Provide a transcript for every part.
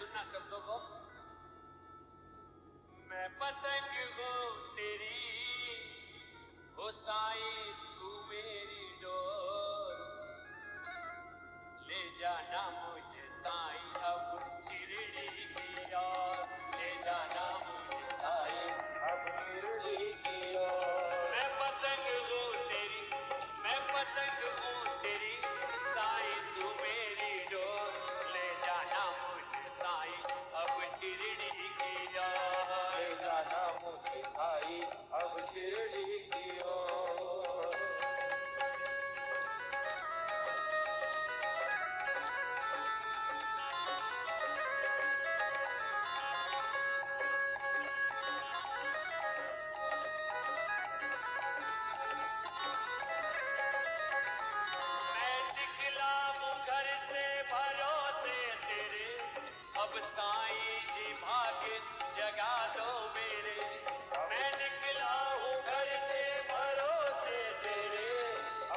सुनना शब्दों को। मैं पतंग हूँ तेरी, हो साई तू मेरी डोर, ले जाना मुझे साई अब शिरडी की ओर, ले जाना मुझे साई अब शिरडी की ओर। मैं पतंग हूँ तेरी, मैं पतंग हूँ तेरी, साई तू मेरी डोर, ले जाना मुझे साई अब शिरडी की ओर, ले जाना मुझे साई अब शिरडी की ओर। घर से भरोसे तेरे, अब साईं जी भाग्य जगा दो मेरे। मैं निकला हूँ घर से भरोसे तेरे,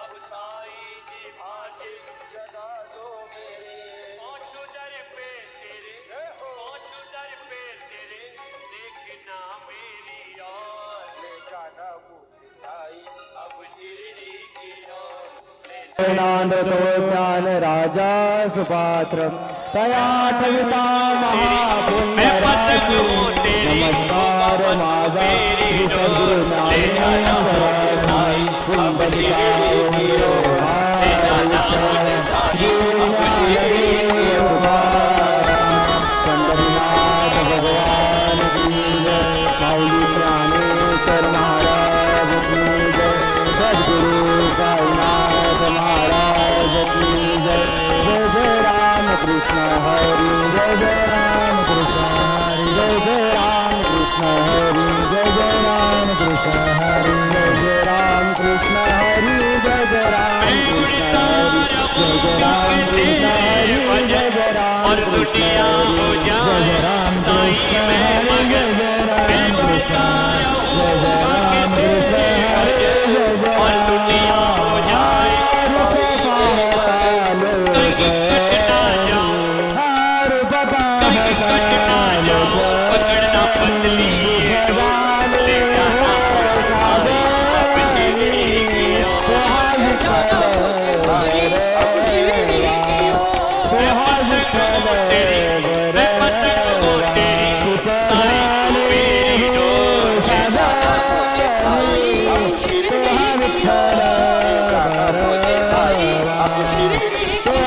अब साईं जी भाग्य जगा दो मेरे। पहुँचू दर पे तेरे, पहुँचू दर पे तेरे, देखना मेरी ओर, ले जाना मुझे साईं अब शिरडी की ओर। ज्ञान राजा सुपात्र तया ठविता महापुण्यराशि नमस्कार माझा सद्गुरु पंढरीनाथ भगवान की जय, माऊली ज्ञानेश्वर महाराज की जय, सद्गुरु साईनाथ महाराज की जय। जय जय राम कृष्ण हरि, जय जय राम कृष्ण हरि, जय जय राम कृष्ण हरि, जय जय राम कृष्ण हरि, जय जय राम कृष्ण हरि, जय जय राम कृष्ण हरि, जय जय राम कृष्ण हरि, जय जय राम और दुनिया हो जाए साईं में मगन, मैं गाता रहूं भक्ति से भजन, और दुनिया हो जाए कहीं कट ना जाऊं, कहीं कट ना जाऊं, पकड़ना पतली ये डोर, ले जाना मुझे साईं अब शिरडी की ओर, ले जाना मुझे साईं अब शिरडी की ओर। मैं पतंग हूँ तेरी, मैं पतंग हूँ तेरी, साईं तू मेरी डोर, ले जाना मुझे साईं अब शिरडी की ओर, ले जाना मुझे साईं अब शिरडी की ओर।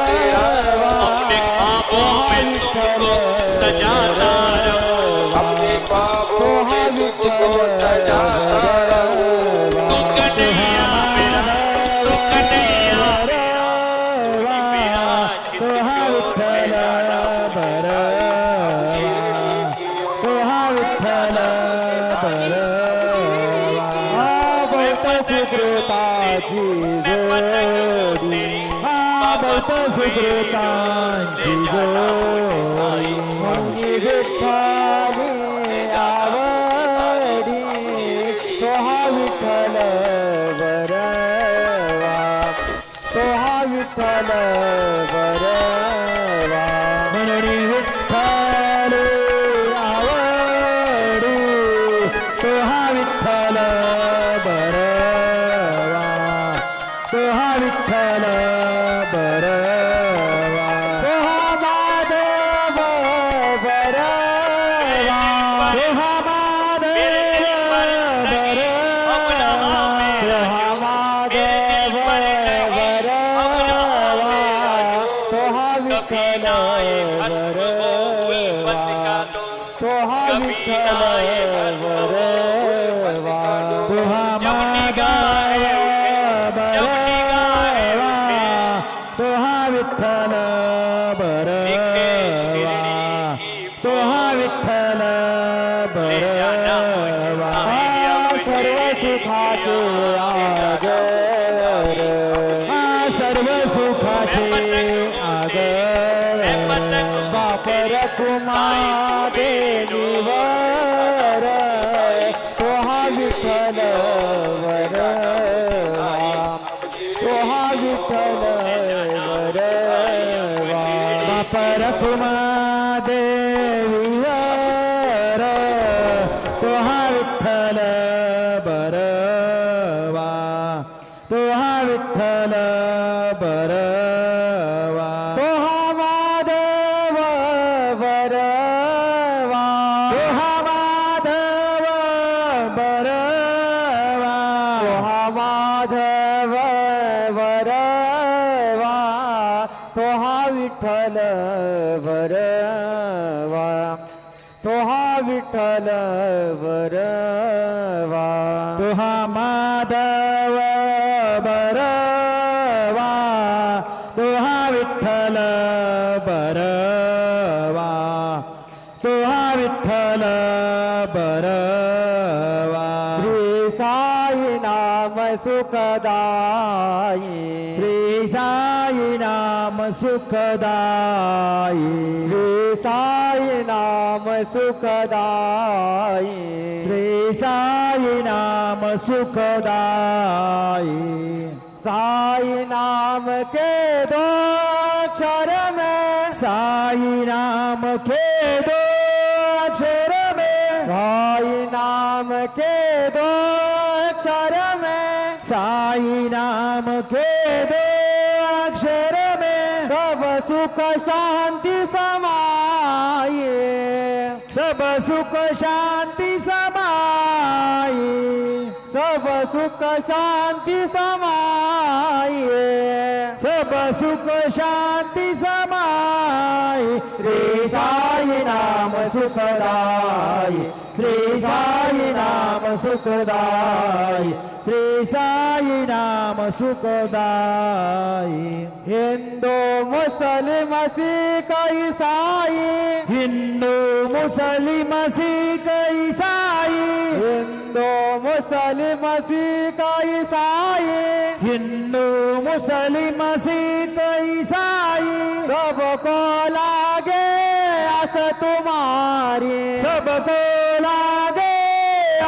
अपने ख्वाबों में तुमको सजाता रहूं, अपने ख्वाबों में तुमको सजाता रहूं, तू कन्हैया मेरा, तू कन्हैया मेरा, तू ही मेरा चित चोर, ले जाना मुझे शिरडी की ओर, ले जाना मुझे साईं अब शिरडी की ओर। मैं पतंग हूँ तेरी, मैं पतंग हूँ तेरी, बहुत सुकृता ले जाना मुझे साईं अब शिरडी आवडी सोहा विठ्ठल बरवा, सोहा विठ्ठल बरवा, म्हणून विठ्ठल आवडी सोहा विठ्ठल बरवा, सोहा विठ्ठल बरवा, सोहा माधव बरवा, सोहा माधव बरवा, सोहा माधव बरवा, सोहा विठ्ठल बरवा, सोहा विठ्ठल बरवा, सोहा सोहा विठ्ठल बरवा, सोहा विठ्ठल बरवा, विठ्ठल बरवा तो हा विठ्ठल बरवा तो हा माधव बरवा तो हा विठ्ठल बरवा तो हा विठ्ठल बरवा श्री साई नाम सुखदाई श्री साई नाम सुखदाई श्री साई नाम सुखदाई श्री साई नाम सुखदाई साई नाम के दो अक्षर में साई नाम के दो अक्षर में साई नाम के दो अक्षर में साई नाम के दो अक्षर में सब सुख शांति समाये सब सुख शांति समाये सब सुख शांति समाये सब सुख शांति समाये श्री साई नाम सुखदाई श्री साई नाम सुखदाई श्री साई नाम सुखदाई हिंदू मुस्लिम सिख ईसाई हिंदू मुस्लिम सिख ईसाई हिंदू मुस्लिम सिख ईसाई हिंदू मुस्लिम सिख ईसाई सबको लागे आस तुम्हारी सबको लागे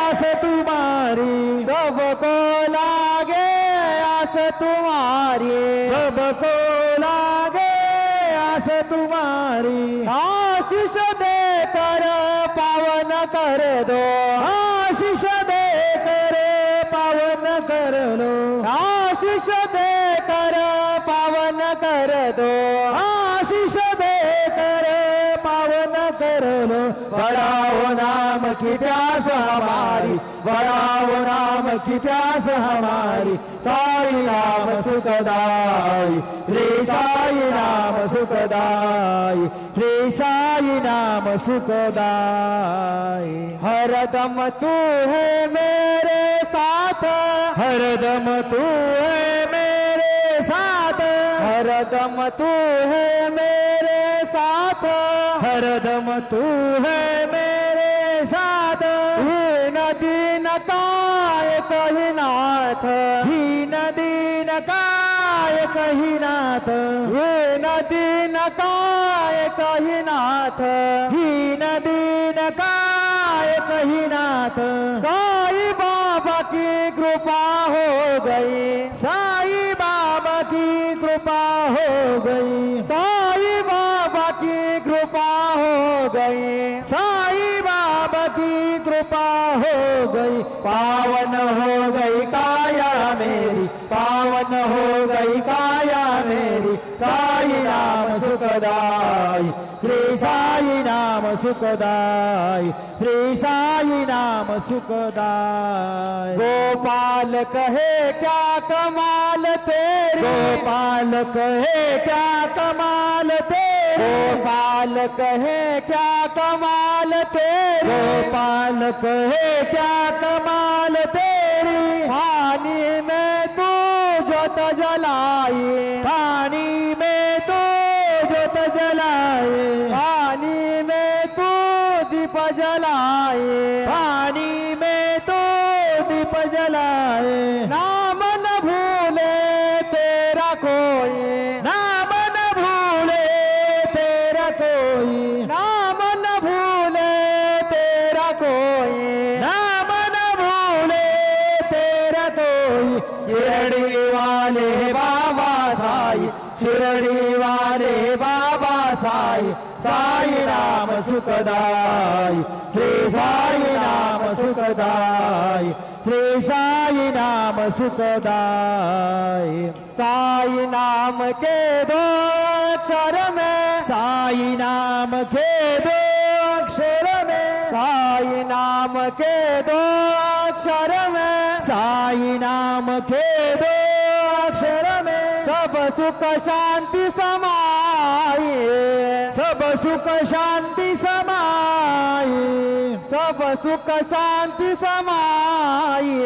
आस तुम्हारी सबको लागे आस तुम्हारी सबको लागे आस तुम्हारी आशीष देकर पावन कर दो आशीष देकर पावन कर लो आशीष देकर पावन कर दो आशीष देकर पावन कर लो बढ़ाओ नाम की प्यास हमारी बढ़ाओ नाम की प्यास हमारी साई नाम सुखदाई श्री साई नाम सुखदाई श्री साई नाम सुखदाई हरदम तू है मेरे साथ हरदम तू है मेरे साथ हरदम तू है मेरे साथ हरदम तू है मेरे साथ ही नदी न काय कही नाथ ही नदी न काय कही नाथ ही नदी न काय कही नाथ ही नदी न काय कही नाथ साई बाबा की कृपा हो गई साई बाबा की कृपा हो गई साई बाबा की कृपा हो गई साई बाबा की कृपा हो गई पावन हो गई काया मेरी पावन हो गई काया मेरी साई नाम सुखदाई श्री साई नाम सुखदाई श्री साई नाम सुखदाई गोपाल कहे क्या कमाल तेरी गोपाल कहे क्या कमाल तेरी गोपाल कहे क्या कमाल तेरी गोपाल कहे क्या कमाल तेरी पानी में तू जोत जलाई पानी में तू जोत जलाए पानी में तू दीप जलाए पानी में तू दीप जलाए नाम न भूले तेरा कोई नाम न भूले तेरा कोई नाम न भूले तेरा कोई नाम न भूले तेरा कोई शिरडी वाले बाबा साई शिरडी वाले बाबा साई साई नाम सुखदाई श्री साई नाम सुखदाई श्री साई नाम सुखदाई साई नाम के दो अक्षर में साई नाम के दो अक्षर में साई नाम के दो अक्षर में साई नाम के दो अक्षर में सब सुख शांति समाये समाई सब सुख शांती समाई सब सुख शांती समाई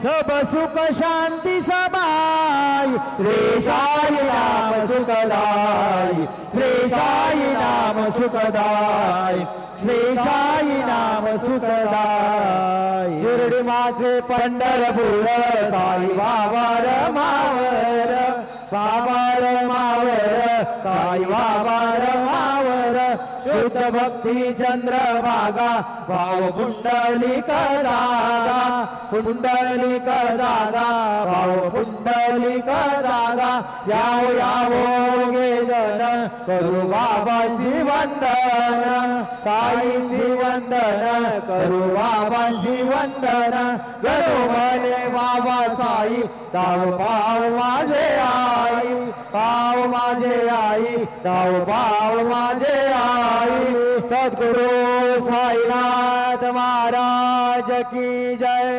सब सुख शांती समाई श्री साई नाम सुखदाई श्री साई नाम सुखदाई श्री साई नाम सुखदाई शिर्डी माझे पंढरपूर साई बाबार मावर बाबार मावर साई बाबार मावर शुद्ध भक्ती चंद्रभागा भाव पुंडलिक जागा पुंडलिक जागा भाव पुंडलिक जागा यावो यावो गे जन करू बाबांची वंदन साईंची वंदन करू बाबांची वंदन करू म्हणे बाबा साई दाव पाव माझे आई पाव माझे आई दाव पाव माझे आई सद्गुरु साईनाथ महाराज की जय.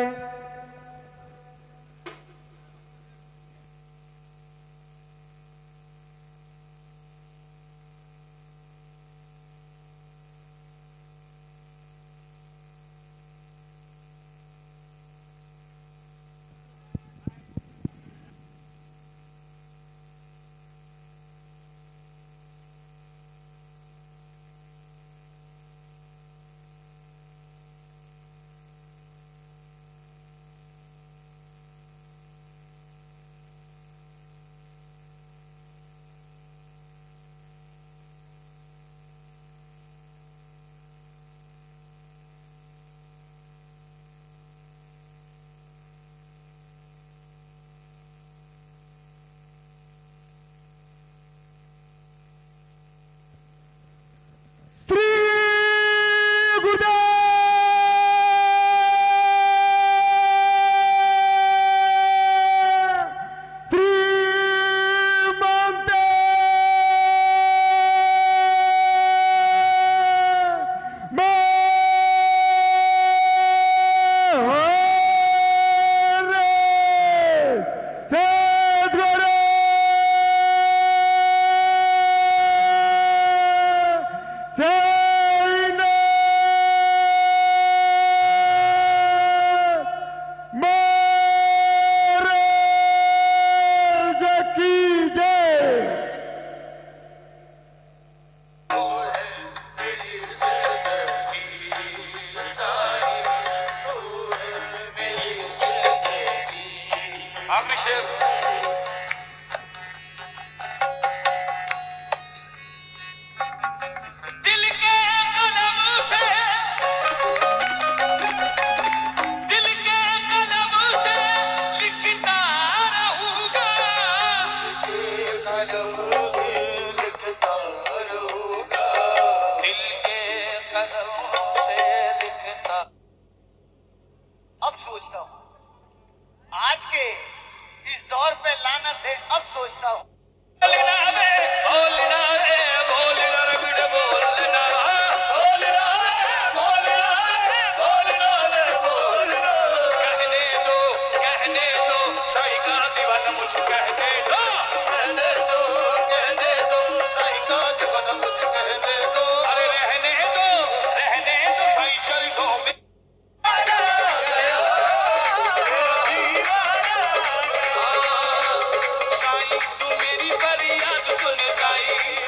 साईं तू मेरी फरियाद सुन साईं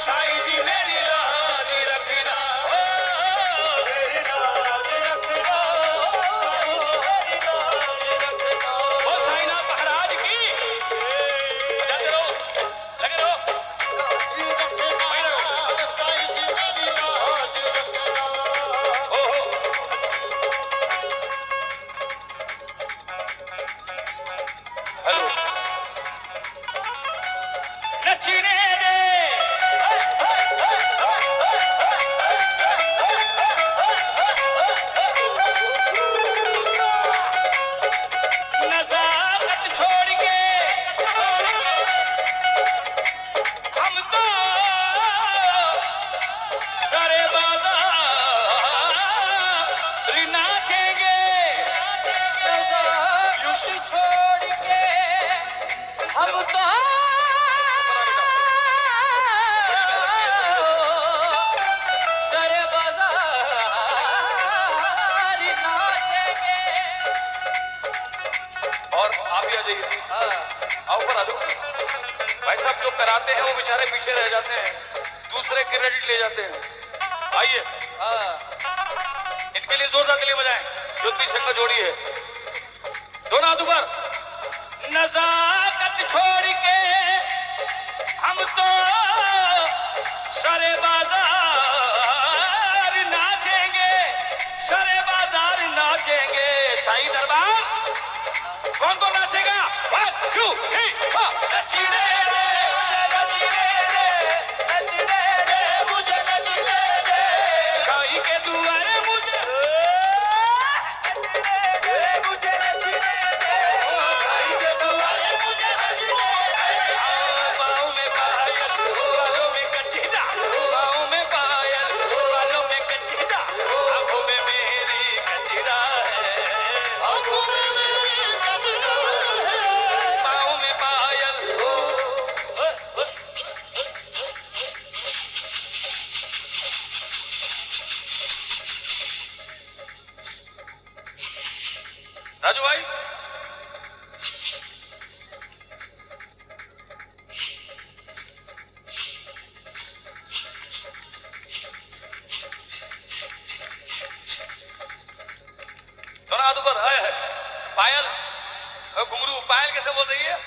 साईं जी मेरी लाज रखना, मेरी लाज रखना, ओ साईनाथ महाराज की बजाते रहो, लगे रहो। साईं जी मेरी लाज रखना। ओहो हेलो नचने दे नजाकत छोड़ के हम तो सारे बाजार नाचेंगे, छोड़ के हम तो सरे बाजार नाचेंगे। और आप भी आ जाइए, आओ ऊपर आ जाओ। भाई साहब जो कराते हैं वो बेचारे पीछे रह जाते हैं, दूसरे क्रेडिट ले जाते हैं। आइए इनके लिए जोरदार ताली बजाएं, ज्योति संघ जोड़ी है, दोनों हाथ ऊपर। नजाकत छोड़ के हम तो सारे बाजार नाचेंगे, सारे बाजार नाचेंगे। साईं दरबार कौन कौन नाचेगा? 1 2 3 नचने दे, नचने दे, नचने दे, मुझे नचने दे। साईं के दुआरे मुझे मुझे नचने दे। साईं के दुआरे मुझे नचने दे। पाँव में पायल, बालों में कचीदा, पाँव में पायल, बालों में कचीदा, आँखों में मेरी कचीदा है, आंखों में मेरी कचरा है। पाँव में पायल। राजू भाई दोनों हाथ ऊपर है। पायल घुंघरू, पायल कैसे बोल रही है?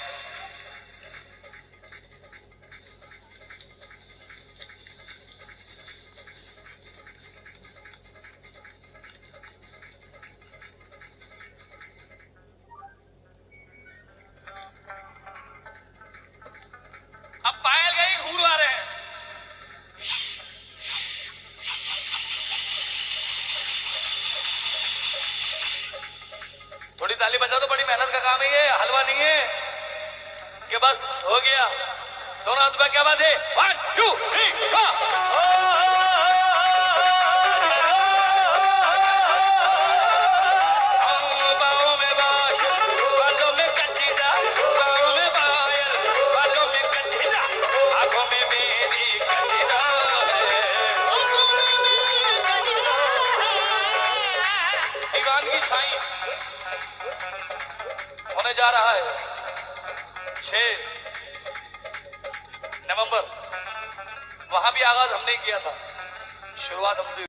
अब पायल गई, घुंघरू आ रहे हैं। थोड़ी ताली बजा दो, बड़ी मेहनत का काम है ये, हलवा नहीं है कि बस हो गया। दोनों हाथ में क्या बात है? 1 2 3 बाहों में बायल, बालों में कचीदा, बाहों में बायल, बालों में कचीदा, आंखों में मेरी कचीदा है, आंखों में मेरी कचरा है। दीवानगी साईं होने जा रहा है 6 नवंबर। वहां भी आगाज हमने किया था, शुरुआत हमसे